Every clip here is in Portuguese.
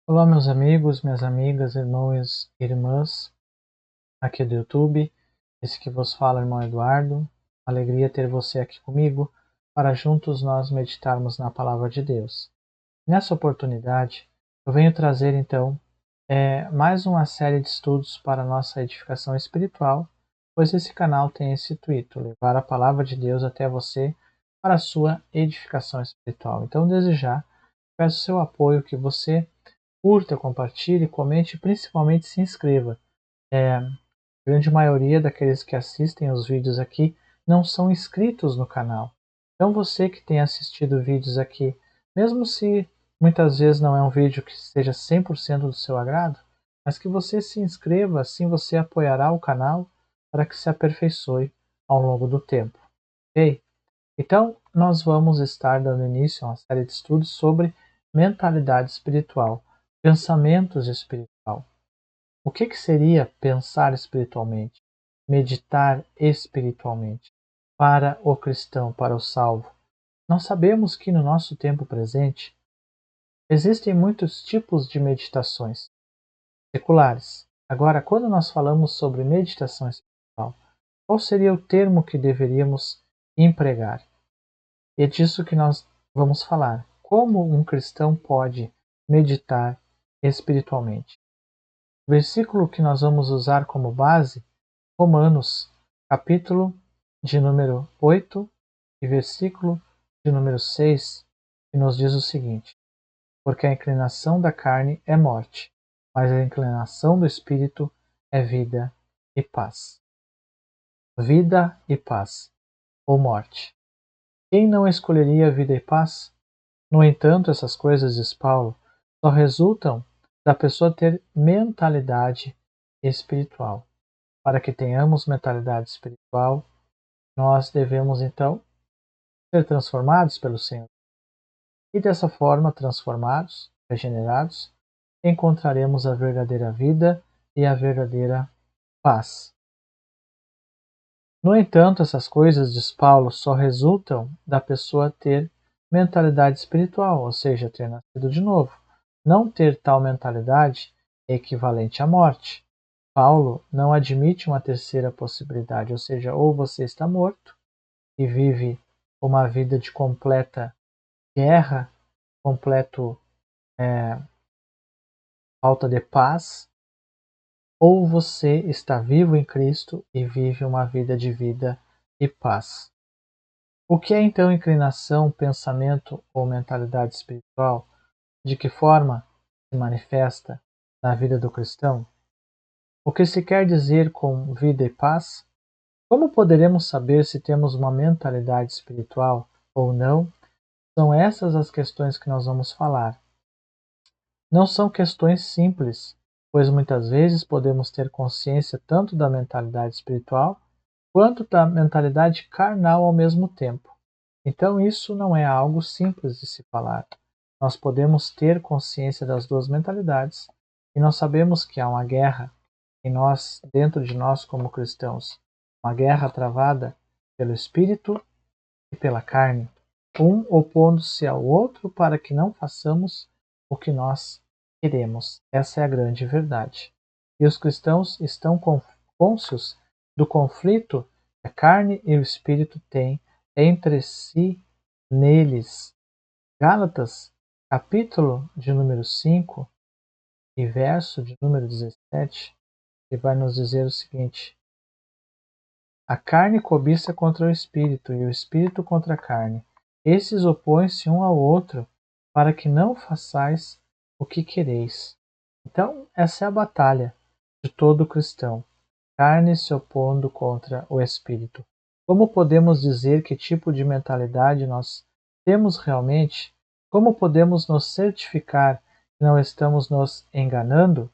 Olá, meus amigos, minhas amigas, irmãos e irmãs, aqui do YouTube. Esse que vos fala, irmão Eduardo. Alegria ter você aqui comigo para juntos nós meditarmos na Palavra de Deus. Nessa oportunidade, eu venho trazer então mais uma série de estudos para a nossa edificação espiritual, pois esse canal tem esse intuito, levar a Palavra de Deus até você para a sua edificação espiritual. Então, desde já, peço seu apoio, que você curta, compartilhe, comente e principalmente se inscreva. A grande maioria daqueles que assistem os vídeos aqui não são inscritos no canal. Então você que tem assistido vídeos aqui, mesmo se muitas vezes não é um vídeo que seja 100% do seu agrado, mas que você se inscreva, assim você apoiará o canal para que se aperfeiçoe ao longo do tempo. Ok? Então, nós vamos estar dando início a uma série de estudos sobre mentalidade espiritual, pensamentos espiritual. O que seria pensar espiritualmente? Meditar espiritualmente? Para o cristão, para o salvo. Nós sabemos que no nosso tempo presente existem muitos tipos de meditações seculares. Agora, quando nós falamos sobre meditação espiritual, qual seria o termo que deveríamos empregar? E é disso que nós vamos falar. Como um cristão pode meditar espiritualmente? O versículo que nós vamos usar como base, Romanos, capítulo de número 8 e versículo de número 6, que nos diz o seguinte: porque a inclinação da carne é morte, mas a inclinação do espírito é vida e paz. Vida e paz, ou morte. Quem não escolheria vida e paz? No entanto, essas coisas, diz Paulo, só resultam da pessoa ter mentalidade espiritual. Para que tenhamos mentalidade espiritual, nós devemos então ser transformados pelo Senhor. E dessa forma, transformados, regenerados, encontraremos a verdadeira vida e a verdadeira paz. No entanto, essas coisas, diz Paulo, só resultam da pessoa ter mentalidade espiritual, ou seja, ter nascido de novo. Não ter tal mentalidade é equivalente à morte. Paulo não admite uma terceira possibilidade, ou seja, ou você está morto e vive uma vida de completa guerra, completo falta de paz, ou você está vivo em Cristo e vive uma vida de vida e paz. O que é então inclinação, pensamento ou mentalidade espiritual? De que forma se manifesta na vida do cristão? O que se quer dizer com vida e paz? Como poderemos saber se temos uma mentalidade espiritual ou não? São essas as questões que nós vamos falar. Não são questões simples, pois muitas vezes podemos ter consciência tanto da mentalidade espiritual quanto da mentalidade carnal ao mesmo tempo. Então isso não é algo simples de se falar. Nós podemos ter consciência das duas mentalidades e nós sabemos que há uma guerra em nós, dentro de nós como cristãos, uma guerra travada pelo espírito e pela carne, um opondo-se ao outro para que não façamos o que nós queremos. Essa é a grande verdade. E os cristãos estão cônscios do conflito que a carne e o espírito têm entre si neles. Gálatas, capítulo de número 5 e verso de número 17, que vai nos dizer o seguinte: a carne cobiça contra o espírito e o espírito contra a carne. Esses opõem-se um ao outro para que não façais o que quereis. Então, essa é a batalha de todo cristão. Carne se opondo contra o espírito. Como podemos dizer que tipo de mentalidade nós temos realmente? Como podemos nos certificar que não estamos nos enganando?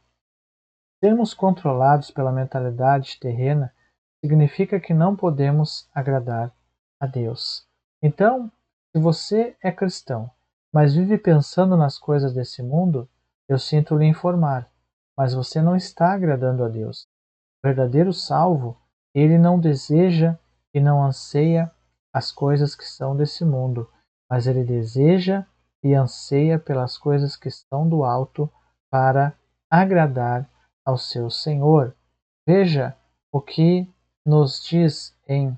Sermos controlados pela mentalidade terrena significa que não podemos agradar a Deus. Então, se você é cristão, mas vive pensando nas coisas desse mundo, eu sinto lhe informar, mas você não está agradando a Deus. O verdadeiro salvo, ele não deseja e não anseia as coisas que são desse mundo, mas ele deseja e anseia pelas coisas que estão do alto, para agradar ao seu Senhor. Veja o que nos diz em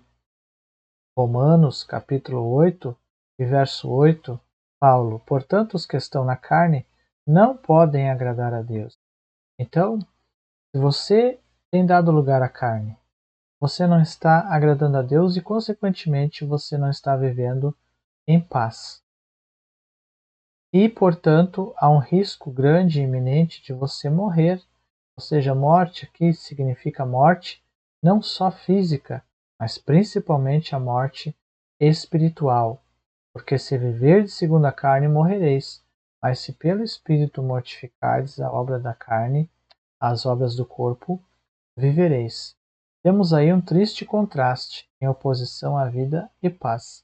Romanos capítulo 8 e verso 8, Paulo: portanto, os que estão na carne não podem agradar a Deus. Então, se você tem dado lugar à carne, você não está agradando a Deus e, consequentemente, você não está vivendo em paz. E, portanto, há um risco grande e iminente de você morrer. Ou seja, morte aqui significa morte não só física, mas principalmente a morte espiritual. Porque se viverdes segundo a carne, morrereis. Mas se pelo Espírito mortificardes a obra da carne, as obras do corpo, vivereis. Temos aí um triste contraste em oposição à vida e paz.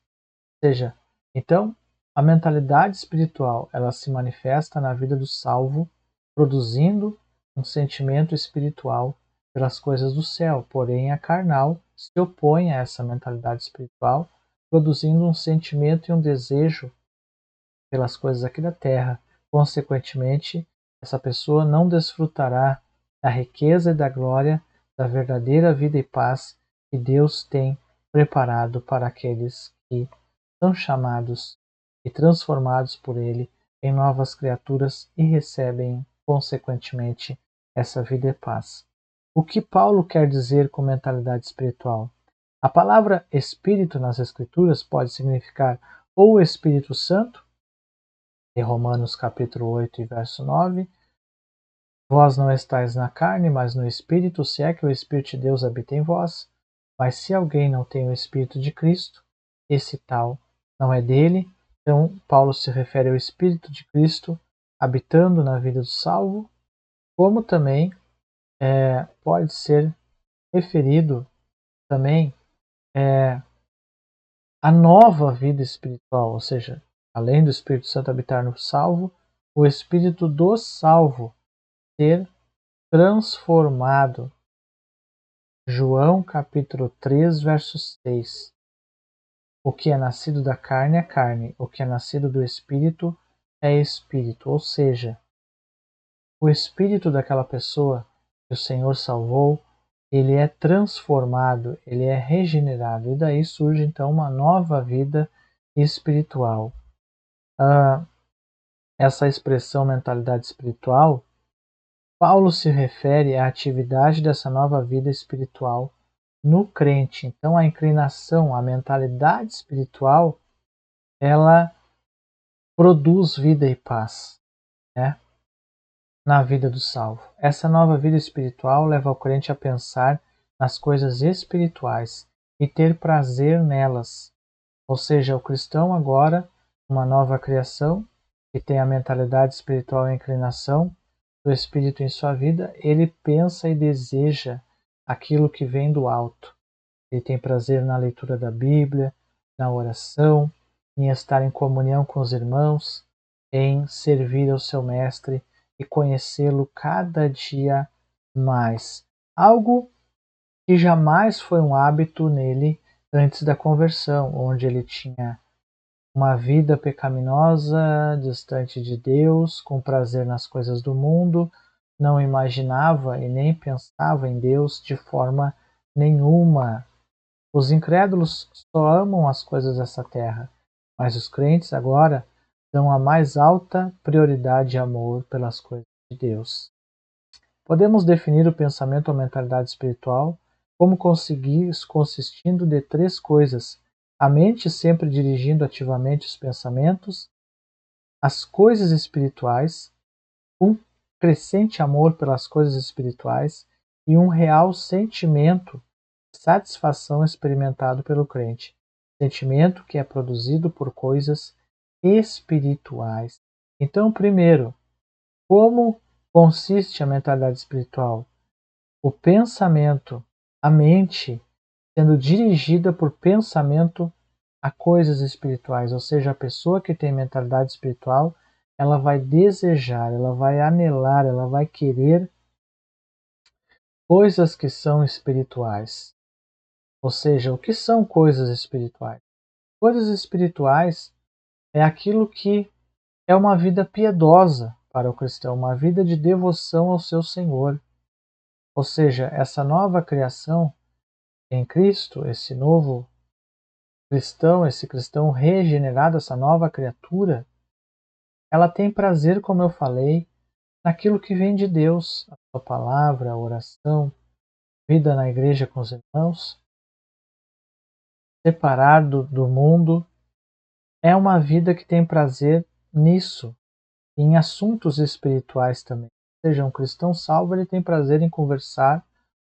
Ou seja, então, a mentalidade espiritual, ela se manifesta na vida do salvo, produzindo um sentimento espiritual pelas coisas do céu, porém a carnal se opõe a essa mentalidade espiritual, produzindo um sentimento e um desejo pelas coisas aqui da terra. Consequentemente, essa pessoa não desfrutará da riqueza e da glória da verdadeira vida e paz que Deus tem preparado para aqueles que são chamados e transformados por Ele em novas criaturas e recebem, consequentemente, essa vida e paz. O que Paulo quer dizer com mentalidade espiritual? A palavra Espírito nas Escrituras pode significar ou o Espírito Santo, em Romanos capítulo 8 e verso 9, vós não estáis na carne, mas no Espírito, se é que o Espírito de Deus habita em vós. Mas se alguém não tem o Espírito de Cristo, esse tal não é dele. Então, Paulo se refere ao Espírito de Cristo habitando na vida do salvo, como também pode ser referido também à nova vida espiritual, ou seja, além do Espírito Santo habitar no salvo, o Espírito do salvo ser transformado. João capítulo 3, verso 6. O que é nascido da carne é carne, o que é nascido do Espírito é Espírito. Ou seja, o Espírito daquela pessoa que o Senhor salvou, ele é transformado, ele é regenerado. E daí surge então uma nova vida espiritual. Essa expressão mentalidade espiritual, Paulo se refere à atividade dessa nova vida espiritual no crente. Então, a inclinação, a mentalidade espiritual, ela produz vida e paz, né, na vida do salvo. Essa nova vida espiritual leva o crente a pensar nas coisas espirituais e ter prazer nelas. Ou seja, o cristão agora, uma nova criação, que tem a mentalidade espiritual e a inclinação do Espírito em sua vida, ele pensa e deseja aquilo que vem do alto. Ele tem prazer na leitura da Bíblia, na oração, em estar em comunhão com os irmãos, em servir ao seu Mestre e conhecê-lo cada dia mais. Algo que jamais foi um hábito nele antes da conversão, onde ele tinha uma vida pecaminosa, distante de Deus, com prazer nas coisas do mundo, não imaginava e nem pensava em Deus de forma nenhuma. Os incrédulos só amam as coisas dessa terra, mas os crentes agora dão a mais alta prioridade e amor pelas coisas de Deus. Podemos definir o pensamento ou mentalidade espiritual como consistindo de três coisas: a mente sempre dirigindo ativamente os pensamentos, as coisas espirituais, um crescente amor pelas coisas espirituais e um real sentimento de satisfação experimentado pelo crente, sentimento que é produzido por coisas espirituais. Então, primeiro, como consiste a mentalidade espiritual? O pensamento, a mente, sendo dirigida por pensamento a coisas espirituais, ou seja, a pessoa que tem mentalidade espiritual, ela vai desejar, ela vai anelar, ela vai querer coisas que são espirituais. Ou seja, o que são coisas espirituais? Coisas espirituais é aquilo que é uma vida piedosa para o cristão? Uma vida de devoção ao seu Senhor. Ou seja, essa nova criação em Cristo, esse novo cristão, esse cristão regenerado, essa nova criatura, ela tem prazer, como eu falei, naquilo que vem de Deus, a sua palavra, a oração, vida na igreja com os irmãos, separar do mundo. É uma vida que tem prazer nisso, em assuntos espirituais também. Ou seja, um cristão salvo, ele tem prazer em conversar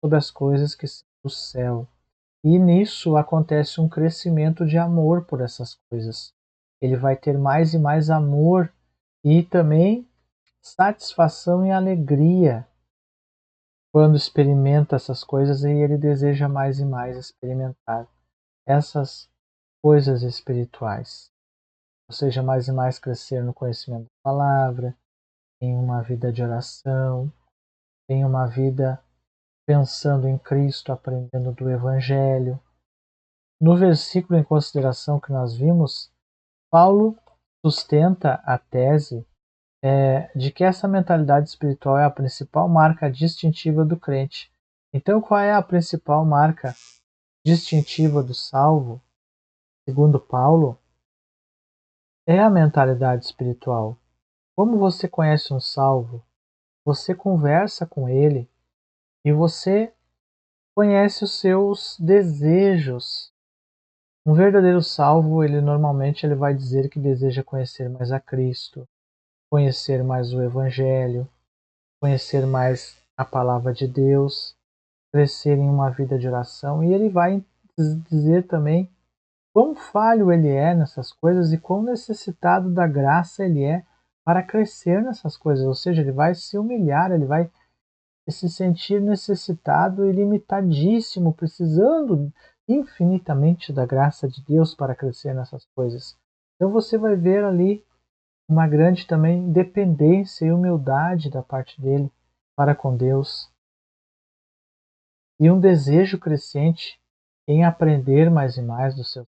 sobre as coisas que são do céu. E nisso acontece um crescimento de amor por essas coisas. Ele vai ter mais e mais amor e também satisfação e alegria quando experimenta essas coisas, e ele deseja mais e mais experimentar essas coisas espirituais. Ou seja, mais e mais crescer no conhecimento da palavra, em uma vida de oração, em uma vida pensando em Cristo, aprendendo do Evangelho. No versículo em consideração que nós vimos, Paulo sustenta a tese de que essa mentalidade espiritual é a principal marca distintiva do crente. Então, qual é a principal marca distintiva do salvo, segundo Paulo? É a mentalidade espiritual. Como você conhece um salvo? Você conversa com ele e você conhece os seus desejos. Um verdadeiro salvo, ele vai dizer que deseja conhecer mais a Cristo, conhecer mais o Evangelho, conhecer mais a palavra de Deus, crescer em uma vida de oração, e ele vai dizer também quão falho ele é nessas coisas e quão necessitado da graça ele é para crescer nessas coisas. Ou seja, ele vai se humilhar, ele vai se sentir necessitado e limitadíssimo, precisando infinitamente da graça de Deus para crescer nessas coisas. Então você vai ver ali uma grande também dependência e humildade da parte dele para com Deus, e um desejo crescente em aprender mais e mais do seu.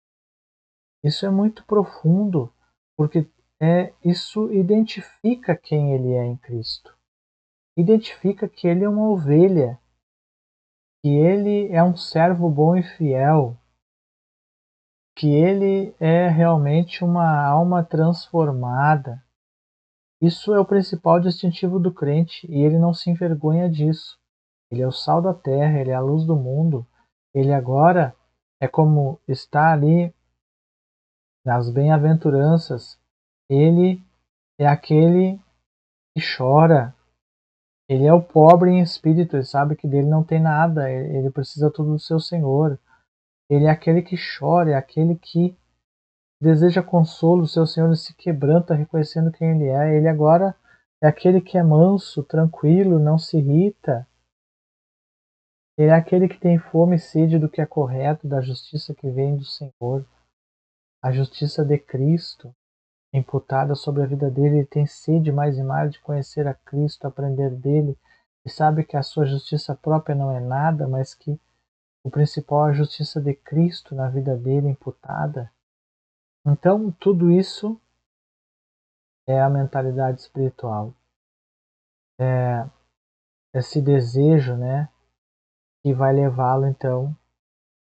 Isso é muito profundo, porque isso identifica quem ele é em Cristo. Identifica que ele é uma ovelha, que ele é um servo bom e fiel, que ele é realmente uma alma transformada. Isso é o principal distintivo do crente, e ele não se envergonha disso. Ele é o sal da terra, ele é a luz do mundo. Ele agora é como está ali nas bem-aventuranças. Ele é aquele que chora. Ele é o pobre em espírito, ele sabe que dele não tem nada, ele precisa tudo do seu Senhor. Ele é aquele que chora, é aquele que deseja consolo do seu Senhor e se quebranta reconhecendo quem ele é. Ele agora é aquele que é manso, tranquilo, não se irrita. Ele é aquele que tem fome e sede do que é correto, da justiça que vem do Senhor. A justiça de Cristo imputada sobre a vida dele. Ele tem sede mais e mais de conhecer a Cristo, aprender dele, e sabe que a sua justiça própria não é nada, mas que o principal é a justiça de Cristo na vida dele imputada. Então, tudo isso é a mentalidade espiritual. É esse desejo, né, que vai levá-lo então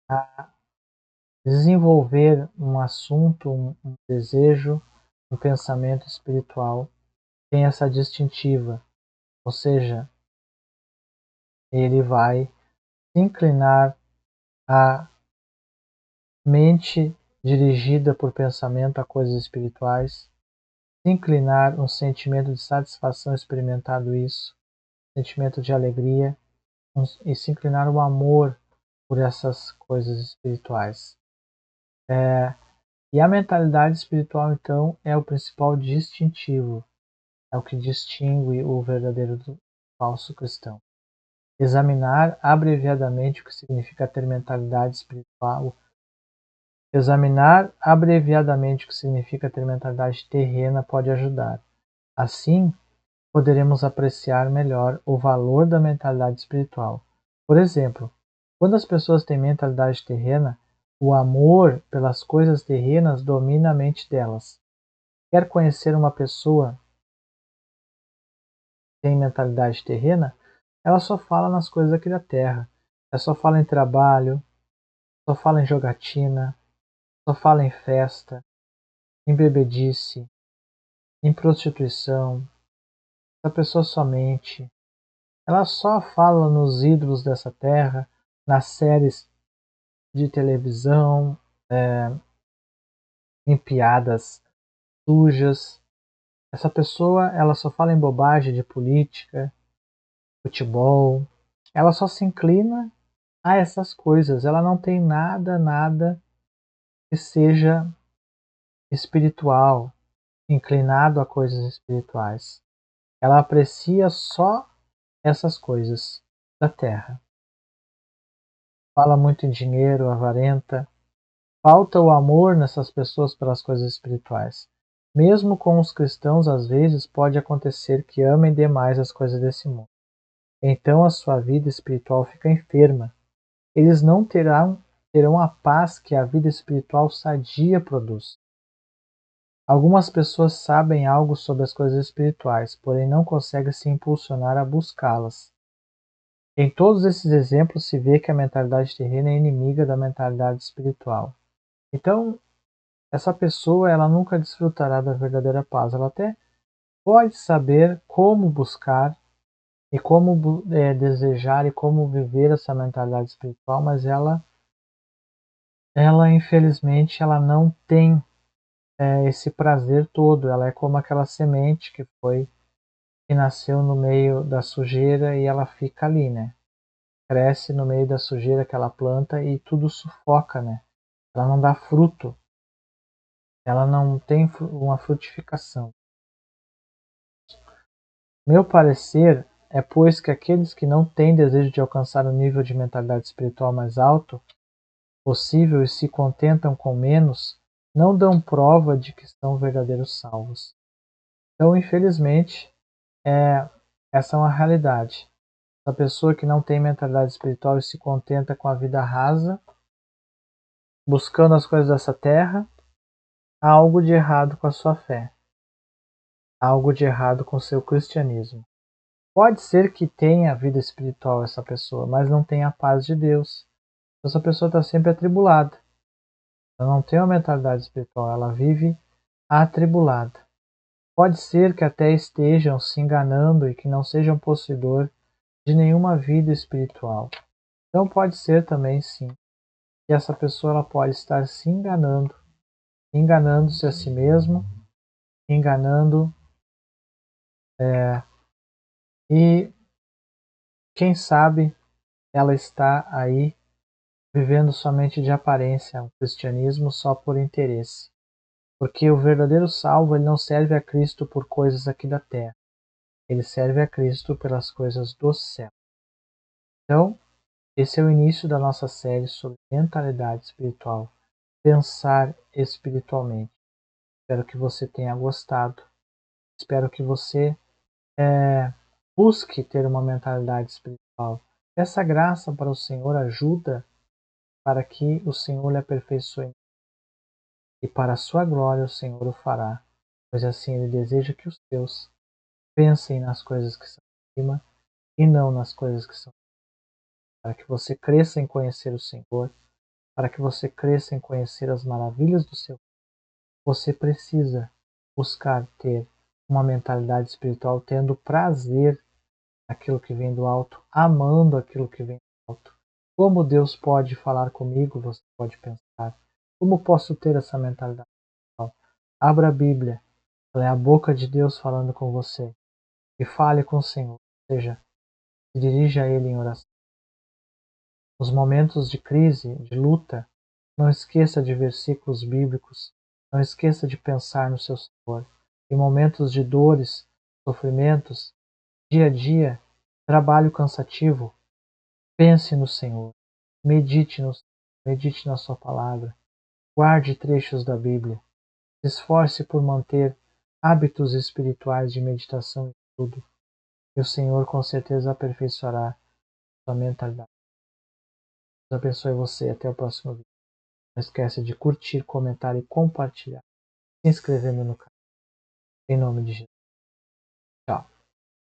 a desenvolver um assunto, um desejo, um pensamento espiritual, tem essa distintiva, ou seja, ele vai se inclinar a mente dirigida por pensamento a coisas espirituais, se inclinar um sentimento de satisfação experimentado isso, sentimento de alegria, e se inclinar o amor por essas coisas espirituais. E a mentalidade espiritual, então, é o principal distintivo, é o que distingue o verdadeiro do falso cristão. Examinar abreviadamente o que significa ter mentalidade espiritual. Examinar abreviadamente o que significa ter mentalidade terrena pode ajudar. Assim, poderemos apreciar melhor o valor da mentalidade espiritual. Por exemplo, quando as pessoas têm mentalidade terrena, o amor pelas coisas terrenas domina a mente delas. Quer conhecer uma pessoa tem mentalidade terrena, ela só fala nas coisas aqui da terra. Ela só fala em trabalho, só fala em jogatina, só fala em festa, em bebedice, em prostituição. Essa pessoa somente, ela só fala nos ídolos dessa terra, nas séries de televisão, em piadas sujas. Essa pessoa, ela só fala em bobagem de política, futebol. Ela só se inclina a essas coisas. Ela não tem nada que seja espiritual, inclinado a coisas espirituais. Ela aprecia só essas coisas da terra. Fala muito em dinheiro, avarenta. Falta o amor nessas pessoas pelas coisas espirituais. Mesmo com os cristãos, às vezes pode acontecer que amem demais as coisas desse mundo. Então a sua vida espiritual fica enferma. Eles não terão a paz que a vida espiritual sadia produz. Algumas pessoas sabem algo sobre as coisas espirituais, porém não conseguem se impulsionar a buscá-las. Em todos esses exemplos se vê que a mentalidade terrena é inimiga da mentalidade espiritual. Então, essa pessoa ela nunca desfrutará da verdadeira paz. Ela até pode saber como buscar e como desejar e como viver essa mentalidade espiritual, mas ela infelizmente ela não tem esse prazer todo. Ela é como aquela semente que nasceu no meio da sujeira e ela fica ali, né? Cresce no meio da sujeira aquela planta e tudo sufoca, né? Ela não dá fruto, ela não tem uma frutificação. Meu parecer é, pois, que aqueles que não têm desejo de alcançar o nível de mentalidade espiritual mais alto possível e se contentam com menos, não dão prova de que são verdadeiros salvos. Então, infelizmente, essa é uma realidade. A pessoa que não tem mentalidade espiritual e se contenta com a vida rasa, buscando as coisas dessa terra, há algo de errado com a sua fé. Há algo de errado com o seu cristianismo. Pode ser que tenha vida espiritual essa pessoa, mas não tenha a paz de Deus. Essa pessoa está sempre atribulada. Ela não tem uma mentalidade espiritual, ela vive atribulada. Pode ser que até estejam se enganando e que não sejam possuidor de nenhuma vida espiritual. Então pode ser também, sim, que essa pessoa ela pode estar se enganando, enganando-se a si mesmo, enganando e quem sabe ela está aí vivendo somente de aparência, o cristianismo só por interesse. Porque o verdadeiro salvo ele não serve a Cristo por coisas aqui da terra. Ele serve a Cristo pelas coisas do céu. Então, esse é o início da nossa série sobre mentalidade espiritual. Pensar espiritualmente. Espero que você tenha gostado. Espero que você busque ter uma mentalidade espiritual. Essa graça para o Senhor ajuda para que o Senhor lhe aperfeiçoe. E para a sua glória o Senhor o fará, pois assim ele deseja que os seus pensem nas coisas que são de cima e não nas coisas que são para que você cresça em conhecer o Senhor, para que você cresça em conhecer as maravilhas do seu. Você precisa buscar ter uma mentalidade espiritual, tendo prazer naquilo que vem do alto, amando aquilo que vem do alto. Como Deus pode falar comigo, você pode pensar. Como posso ter essa mentalidade espiritual? Abra a Bíblia, ela é a boca de Deus falando com você. E fale com o Senhor, ou seja, se dirija a Ele em oração. Nos momentos de crise, de luta, não esqueça de versículos bíblicos, não esqueça de pensar no seu Senhor. Em momentos de dores, sofrimentos, dia a dia, trabalho cansativo, pense no Senhor, medite medite na sua palavra, guarde trechos da Bíblia, se esforce por manter hábitos espirituais de meditação e estudo, e o Senhor com certeza aperfeiçoará sua mentalidade. Deus abençoe você. Até o próximo vídeo. Não esqueça de curtir, comentar e compartilhar. Se inscrevendo no canal. Em nome de Jesus. Tchau.